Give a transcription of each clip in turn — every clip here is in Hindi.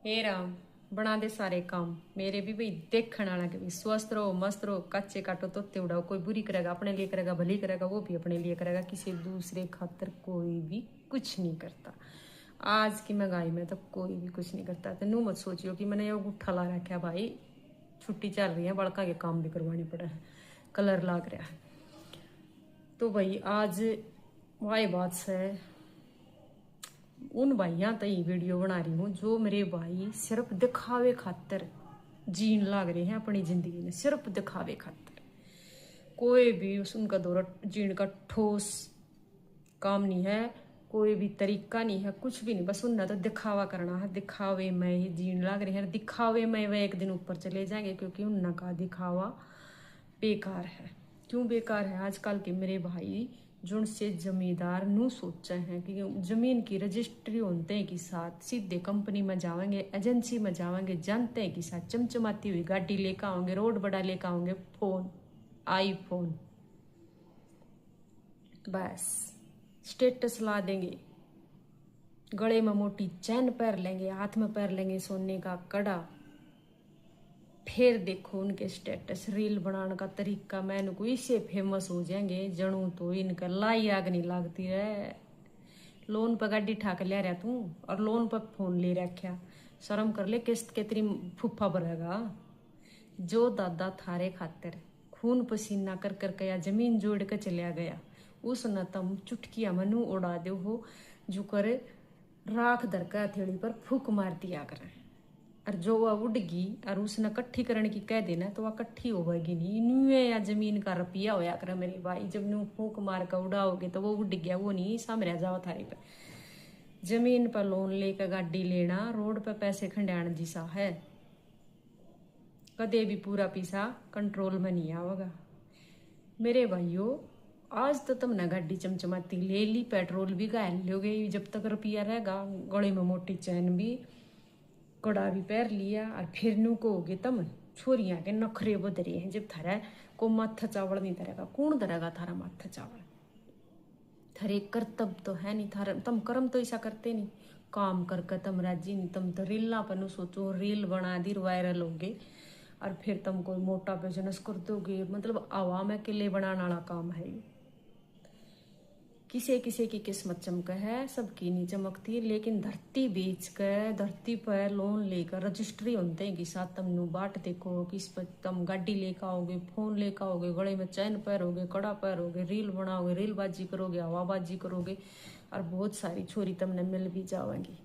हे राम बना दे सारे काम मेरे भी भाई देखने वाला के भी स्वस्थ रहो मस्त रहो कच्चे काटो तोते उड़ाओ। कोई बुरी करेगा अपने लिए करेगा, भली करेगा वो भी अपने लिए करेगा, किसी दूसरे खातर कोई भी कुछ नहीं करता। आज की महंगाई में तो कोई भी कुछ नहीं करता। तो नू मत सोचियो कि मैंने ये गुट्ठा ला रखा भाई, छुट्टी चल रही है, बड़का के काम भी करवानी पड़ा है, कलर लाग रहा है। तो भाई आज वाई बात से उन भाइयों तई वीडियो बना रही हूँ जो मेरे भाई सिर्फ दिखावे खातर जीन लाग रहे हैं अपनी जिंदगी में, सिर्फ दिखावे खातर। कोई भी उनका दौरा जीन का ठोस काम नहीं है, कोई भी तरीका नहीं है, कुछ भी नहीं, बस उन्हें तो दिखावा करना है। दिखावे में ही जीन लाग रहे हैं, दिखावे में वह एक दिन ऊपर चले जाएंगे क्योंकि उनका दिखावा बेकार है। क्यों बेकार है? आजकल के मेरे भाई जुन से जमींदार नू सोचा है कि जमीन की रजिस्ट्री होते हैं कि साथ सीधे कंपनी में जाएंगे, एजेंसी में जाएंगे, जानते हैं कि साथ चमचमाती हुई गाड़ी लेकर आओगे, रोड बड़ा लेकर आओगे, फोन आईफोन, बस स्टेटस ला देंगे, गले में मोटी चैन पहन लेंगे, हाथ में पहन लेंगे सोने का कड़ा। फिर देखो उनके स्टेटस रील बनाने का तरीका, मैं इनको इससे फेमस हो जाएंगे जनू तो इनका लाई आग नहीं लगती है। लोन पर गाड़ी ठाक ले रहा तू और लोन पर फोन ले रखा, शर्म कर ले, किस्त के तेरी फुफा भरेगा। जो दादा थारे खातिर खून पसीना कर कर के या जमीन जोड़ के चलिया गया, उस न तम चुटकिया मनु उड़ा दो हो जो करे राख दर का हथेली पर फूक मार दिया करे। और जो वह उड़गी और उसने कट्ठी करने की कह देना तो वह कट्ठी होगी नहीं। न्यूए या जमीन का रुपया होया करे मेरे भाई, जब न्यू फूक मार कर उड़ाओगे तो वो उड़ गया, वो नहीं सामने जाओ थारी पर। जमीन पर लोन लेकर गाड़ी लेना रोड पर पैसे खंडाण जिसा है, कदे भी पूरा पैसा कंट्रोल में नहीं आवेगा। मेरे भाइयों आज तो तुमने गाड़ी चमचमाती ले ली, पेट्रोल भी गाल लोगे, जब तक रुपया रहेगा गले में मोटी चैन भी कड़ा भी पैर लिया। और फिर नू कहोगे तुम छोरियां के नखरे बदरे हैं, जब थारा को माथा चावल नहीं धरेगा कौन धरेगा थारा माथा चावल? थारे कर्तव्य तो है नहीं, थारा तुम कर्म तो ऐसा करते नहीं, काम करके तुम राजी नहीं। तुम तो रीला पर सोचो, रील बना दी वायरल होगे और फिर तुम कोई मोटा बिजनेस कर दोगे, मतलब आवाम में किले बनाने वाला काम है। किसी किसी की किस्मत चमक है, सबकी नहीं चमकती। लेकिन धरती बेच कर धरती पर लोन लेकर रजिस्ट्री होते हैं कि साथ तुम नु बाट देखो, किस पर तुम गाड़ी लेकर आओगे, फोन लेकर आओगे, गले में चैन पहरोगे, कड़ा पहरोगे, रील बनाओगे, रीलबाजी करोगे, हवाबाजी करोगे और बहुत सारी छोरी तुमने मिल भी जाओगी।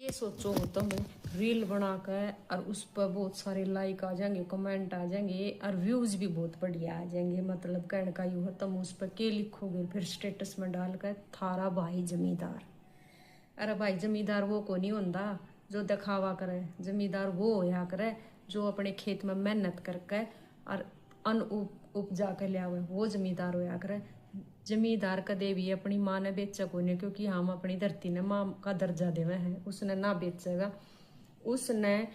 ये सोचो हो तुम रील बनाकर और उस पर बहुत सारे लाइक आ जाएंगे, कमेंट आ जाएंगे और व्यूज भी बहुत बढ़िया आ जाएंगे। मतलब कहने का यूं है तुम उस पर के लिखोगे फिर स्टेटस में डालकर थारा भाई जमींदार। अरे भाई जमींदार वो को नहीं होता जो दिखावा करे, जमींदार वो होया करे जो अपने खेत में मेहनत करके और अन्न उपजा कर लिया हुआ, वो जमींदार होया करे। जमींदार कदे भी अपनी माँ ने बेचा को नहीं, क्योंकि हम अपनी धरती ने माँ का दर्जा देवे हैं, उसने ना बेचेगा। उसने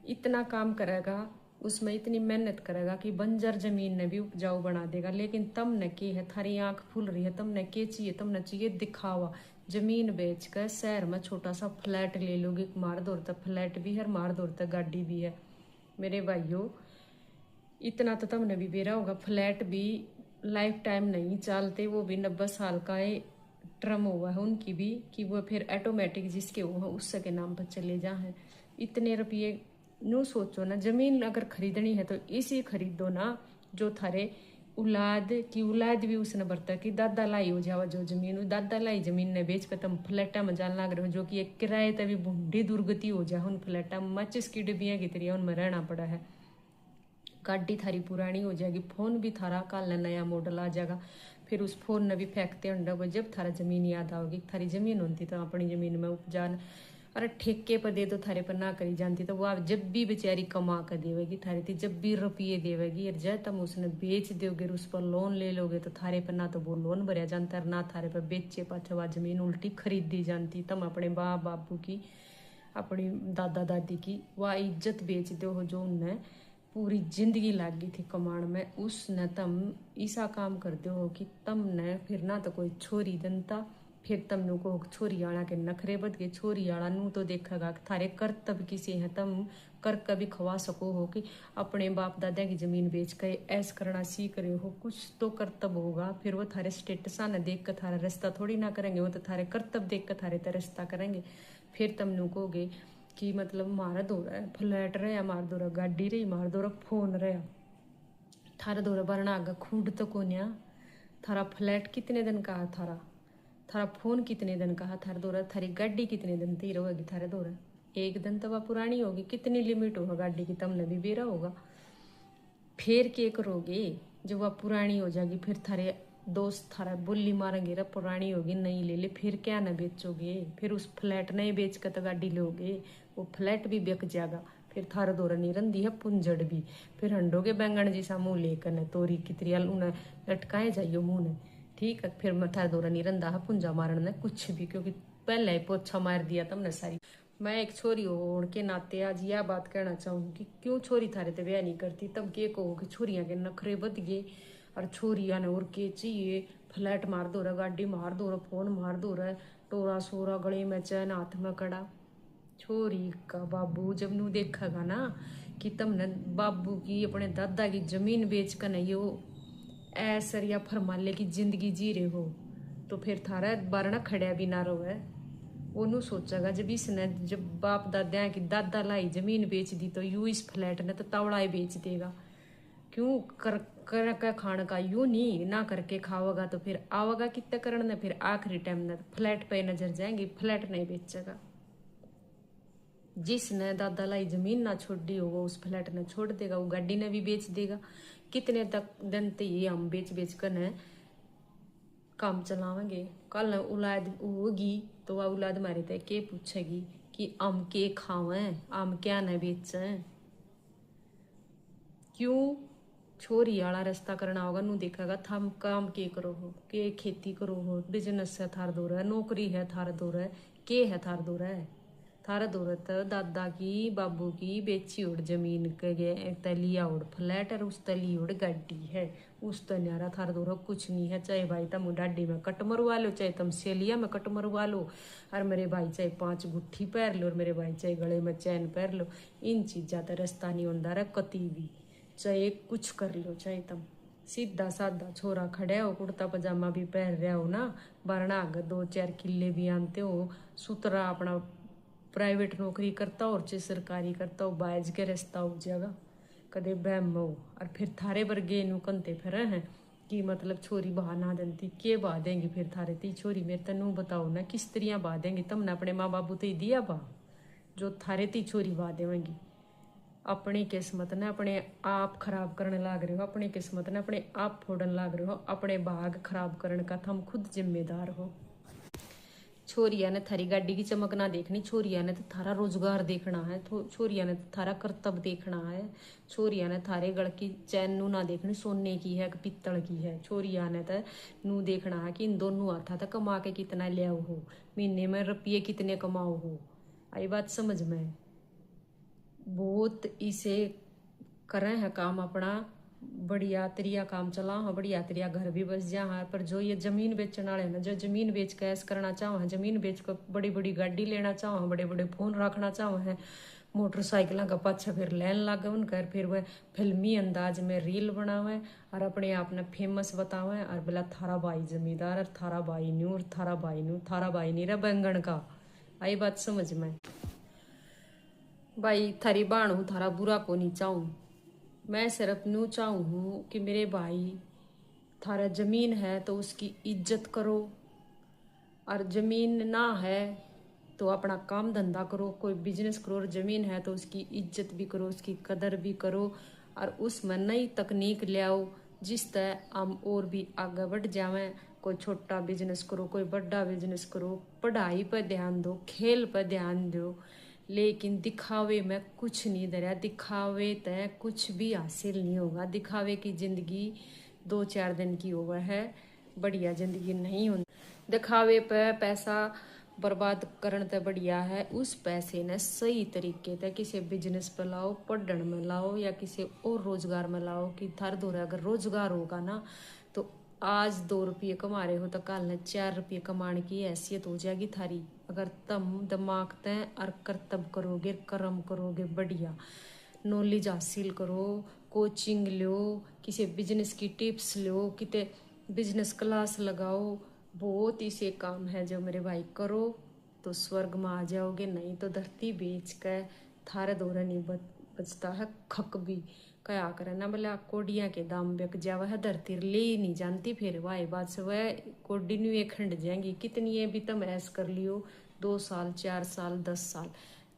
इतना काम करेगा, उसमें इतनी मेहनत करेगा कि बंजर जमीन ने भी उपजाऊ बना देगा। लेकिन तुमने के है, थारी आंख फूल रही है, तुमने के चाहिए? तुमने चाहिए दिखावा। जमीन बेच कर शहर में छोटा सा फ्लैट ले लोगे, मार दौड़ तक फ्लैट भी है, मार दौड़ तक गाड़ी भी है। मेरे भाइयों इतना तो तुमने भी बेरा होगा, फ्लैट भी लाइफ टाइम नहीं चलते, वो भी 90 साल का टर्म हुआ है उनकी भी, कि वो फिर ऑटोमेटिक जिसके वो है उससे के नाम पर चले जाए। इतने रुपये नो सोचो ना, जमीन अगर खरीदनी है तो इसी खरीदो ना जो थारे औलाद की औलाद भी उसने बरता कि दादा लाई हो जावा। जो जमीन दादा लाई जमीन ने बेच कर तुम फ्लैटा में जान लग रहे हो, जो कि एक किराए तभी बूढ़ी दुर्गति हो जाए। उन फ्लैटा में माचिस की डिबियाँ की तरह उनमें रहना पड़ा है, गाड़ी थारी पुरानी हो जाएगी, फोन भी थारा कल नया मॉडल आ जाएगा, फिर उस फोन ने भी फेंकते अंडा। जब थारा जमीन याद आओगी, थारी जमीन होती तो अपनी जमीन में उपजान, अरे ठेके पर दे दो थारे पर ना करी जानती तो वो आप जब भी बेचारी कमा कर देवेगी थारी थी, जब भी रुपये देवेगी। और जब तुम उसने बेच दोगे उस पर लोन ले लोगे तो थारे पर ना तो वो लोन भरया जानता ना थारे पर बेचे पाछवा जमीन उल्टी खरीद दी जानती। तुम अपने बाप बापू की, अपनी दादा दादी की वह इज्जत बेच दो हो जो उनने पूरी जिंदगी लागी थी कमाण में, उसने तुम ऐसा काम कर दो हो कि तुमने फिर ना तो कोई छोरी जनता, फिर तमनु को छोरी आला के नखरे बद के छोरी आला नू तो देखेगा कि थारे कर्तव्य किसे हैं, तम कर कभी खवा सको हो कि अपने बाप दादा की जमीन बेच के ऐस करना सीख रहे हो, कुछ तो कर्तव्य होगा। फिर वो थारे स्टेटस ना देख कर थारा रिश्ता थोड़ी ना करेंगे, वो तो थारे कर्तव्य देख कर थारे तो रिश्ता करेंगे। फिर तमनु कहोगे कि मतलब मारा दौरा फ्लैट रहा, मार दौरा गाड़ी रही, मार दौरा फोन रहा, थारा दौरा बरना आगा खूड तो कोन्या, थारा फ्लैट कितने दिन का है, थारा फोन कितने दिन का है, थारा दौरा थारी गाड़ी कितने दिन ती रहेगी, थारे दौरा एक दिन तो वह पुरानी होगी, कितनी लिमिट होगा गाड़ी की तमने भी बेरा होगा। फिर क्या करोगे जब वह पुरानी हो जाएगी, फिर थारे दोस्त थारा बोली मारेंगे रे पुरानी होगी नहीं ले ले, फिर क्या ना बेचोगे, फिर उस फ्लैट नहीं बेच कर तो गाड़ी लोगे, वो फ्लैट भी बिक जाएगा। फिर थारा दौरा नहीं रंदी है पुंजड़ भी, फिर हंडोगे बैंगन जी सा मुँह लेकर न तोरी कितरी उन्हें लटकाए जाइयो मुँह ने, ठीक है। फिर मैं थारा दौरा नहीं रंदा है पुंजा मारन ने कुछ भी, क्योंकि पहले ही पोछा मार दिया तुमने सारी। मैं एक छोरी होने के नाते आज यह बात कहना चाहूँ कि क्यों छोरी थारे ते ब्याह नहीं करती, तब के कहो कि छोरियां के नखरे बद गए और छोरियां ने और के चाहिए, फ्लैट मार दो रहा, गाड़ी मार दो रहा, फोन मार दो रहा, टोरा सोरा गले में चैन हाथ में कड़ा। छोरी का बाबू जब नू देखेगा ना कि तुमने बाबू की अपने दादा की जमीन बेच कर नहीं हो ऐसरिया फरमाले की जिंदगी जी रहे हो, तो फिर थारा बारना खड़ा भी ना रहो है। ओनू सोचेगा जब इसने जब बाप दादा की दादा लाई जमीन बेच दी तो यू इस फ्लैट ने तो तवड़ा ही बेच देगा, क्यों कर खाने का यूं नहीं ना करके खाओगा तो फिर आवेगा कितने करने, फिर आखिरी टाइम ने फ्लैट पे नजर जाएंगी, फ्लैट नहीं बेचेगा। जिसने दादा लाई जमीन ना छोड़ दी हो वो उस फ्लैट ने छोड़ देगा, वो गाड़ी ने भी बेच देगा। कितने तक दिन तो ये हम बेच बेच कर न काम चलावेंगे, कल औलाद होगी तो वह औलाद हमारी तय के पूछेगी कि हम के खावें, हम क्या न बेचें। क्यों छोरी आला रास्ता करना होगा नू देखेगा थम काम के करो हो, के खेती करो हो, बिजनेस है थार दो है, नौकरी है थार दो है, के है थार दो है। थारा दौरत दादा की बाबू की बेची उड़ जमीन के तलिया उड़ फ्लैट और उस तली उड़ गाड़ी है, उस तन्यारा थारा दौरा कुछ नहीं है। चाहे भाई तुम डाडी में कट मरवा लो, चाहे तुम सेलिया में कट मरवा लो, और मेरे भाई चाहे 5 गुट्ठी पैर लो, और मेरे भाई चाहे गले में चैन पैर लो, इन चीज़ा तो रास्ता नहीं होता रहा कती भी, चाहे कुछ कर लो, चाहे तुम सीधा साधा छोरा खड़े हो, कुर्ता पजामा भी पहन रहे हो ना, वरना अगर 2-4 किले भी आनते हो, सुतरा अपना प्राइवेट नौकरी करता हो और चाहे सरकारी करता हो, बाज के रास्ता हो जाएगा कदे बहम हो। और फिर थारे वर्गे नू कंते फिर हैं कि मतलब छोरी बहा ना देती, के बहा देंगी फिर थारे ती छोरी, मेरे तनू बताओ ना किस तरिया बहा देंगी, तुमने अपने माँ बाबू तो ही दिया बा जो थारे ती छोरी बहा देवेंगी। अपनी किस्मत ने अपने आप खराब करने लाग रहे हो, अपनी किस्मत ने अपने आप फोड़न लाग रहे हो, अपने भाग खराब करने का तुम खुद जिम्मेदार हो। छोरिया ने थारी गाड़ी की चमक ना देखनी, छोरिया ने तो थारा रोजगार देखना है, छोरिया ने तो थारा कर्तव्य देखना है, छोरिया ने थारे गल की चैन नू ना देखनी सोने की है कि पित्तल की है, छोरिया ने तो नू देखना है कि इन दोनों हाथा तक कमा के कितना ले आओ हो, महीने में रुपये कितने कमाओ हो। आई बात समझ में, बहुत इसे करें है काम अपना बढ़िया तरिया काम चला हाँ, बढ़िया तरिया घर भी बस जा हाँ। पर जो ये जमीन बेचने वाले ना, जो जमीन बेच के ऐस करना चाहो है, जमीन बेच कर बड़ी बड़ी गाड़ी लेना चाहो है, बड़े बड़े फोन रखना चाहो है, मोटरसाइकिल का पाछा फिर लैन लागे उनकर, फिर वह फिल्मी अंदाज में रील बनावे और अपने आप ने फेमस बतावे, और बोला थारा भाई जमींदार, और थारा भाई न्यू, और थारा भाई न्यू, थारा भाई नहीं रहा बैंगन का। आई बात समझ में भाई, थारी बाण हूँ, थारा बुरा को नहीं चाहूँ, मैं सिर्फ न्यू चाहूँ हूँ कि मेरे भाई थारा जमीन है तो उसकी इज्जत करो, और जमीन ना है तो अपना काम धंधा करो, कोई बिजनेस करो, और जमीन है तो उसकी इज्जत भी करो, उसकी कदर भी करो, और उसमें नई तकनीक ले आओ जिस तरह हम और भी आगे बढ़ जावें। कोई छोटा बिजनेस करो, कोई बड़ा बिजनेस करो, पढ़ाई पर ध्यान दो, खेल पर ध्यान दो, लेकिन दिखावे में कुछ नहीं दरिया, दिखावे तय कुछ भी हासिल नहीं होगा। दिखावे की जिंदगी 2-4 दिन की होगा है, बढ़िया जिंदगी नहीं होती। दिखावे पे पैसा बर्बाद करने तो बढ़िया है उस पैसे ने सही तरीके से किसी बिजनेस पे लाओ, पढ़ने में लाओ, या किसी और रोजगार में लाओ कि थार दो अगर रोजगार होगा ना तो आज 2 रुपये कमा रहे हो तो कल न 4 रुपये कमाने की हैसियत हो जाएगी थारी। अगर तुम दिमाग तय और करतब करोगे, कर्म करोगे, बढ़िया नॉलेज हासिल करो, कोचिंग लो, किसी बिजनेस की टिप्स लो, किते बिजनेस क्लास लगाओ, बहुत ही से काम है जो मेरे भाई करो तो स्वर्ग में आ जाओगे। नहीं तो धरती बेच कर थारे दौरा नहीं बचता है खक भी। क्या करे ना बोला कोडिया के दाम बिक जावा है, धरती ले ही नहीं जानती फिर वाई बात से वह कोडी न्यू खंड जाएंगी। कितनी ये भी तुम ऐस कर लियो 2 साल 4 साल 10 साल,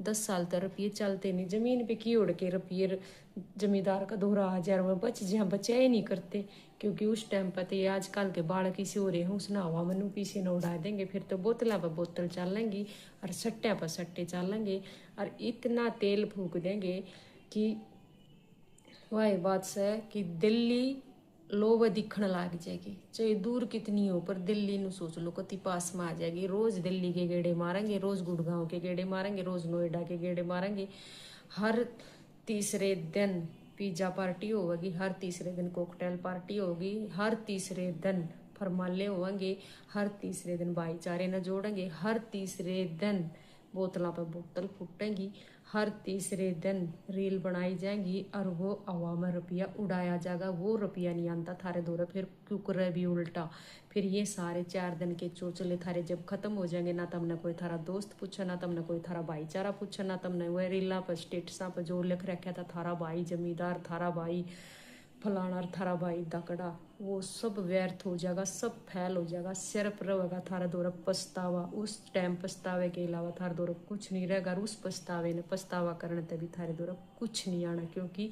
10 साल तो रुपये चलते नहीं जमीन पे की उड़ के रुपये जमींदार का दोहरा 1000 में बच जहाँ बचा ही नहीं करते। क्योंकि उस टाइम पर तो आजकल के बाल किसी हो रहे हैं उसने हवा मनु पीछे न उड़ा देंगे, फिर तो बोतला पर बोतल चलेंगी और सट्टे पर सट्टे चलेंगे और इतना तेल फूक देंगे कि वही बात से कि दिल्ली लोग दिखने लग जाएगी। चाहे दूर कितनी हो पर दिल्ली नु सोच लो कति पास में आ जाएगी। रोज दिल्ली के गेड़े मारेंगे, रोज गुड़गांव के गेड़े मारेंगे, रोज नोएडा के गेड़े मारेंगे। हर तीसरे दिन पिज्जा पार्टी होगी, हर तीसरे दिन कॉकटेल पार्टी होगी, हर तीसरे दिन फरमाले होंगे, हर तीसरे दिन भाईचारे न जोड़ेंगे, हर तीसरे दिन बोतलों पर बोतल फूटेंगी, हर तीसरे दिन रील बनाई जाएंगी और वो हवा में रुपया उड़ाया जाएगा। वो रुपया नहीं आता थारे दौरे फिर कुकर भी उल्टा। फिर ये सारे 4 दिन के चोचले थारे जब खत्म हो जाएंगे ना तुमने कोई थारा दोस्त पूछा, ना तुमने कोई थारा भाईचारा पूछा, ना तुमने वह रीला पर स्टेटसा पर जो लिख रखा था थारा भाई जमींदार, थारा भाई फलाना, थारा भाई दकड़ा, वो सब व्यर्थ हो जाएगा, सब फैल हो जाएगा। सिर्फ रहेगा थारा दौरा पछतावा। उस टाइम पछतावे के अलावा थारा दौरा कुछ नहीं रहेगा। उस पछतावे ने पछतावा करने तभी थारे दौरा कुछ नहीं आना। क्योंकि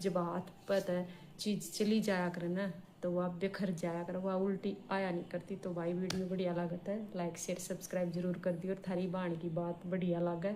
जब हाथ पर चीज़ चली जाया करे ना तो वह बिखर जाया कर, वह उल्टी आया नहीं करती। तो भाई वीडियो बढ़िया लगता है लाइक शेयर सब्सक्राइब जरूर कर दी और थारी बाण की बात बढ़िया लगे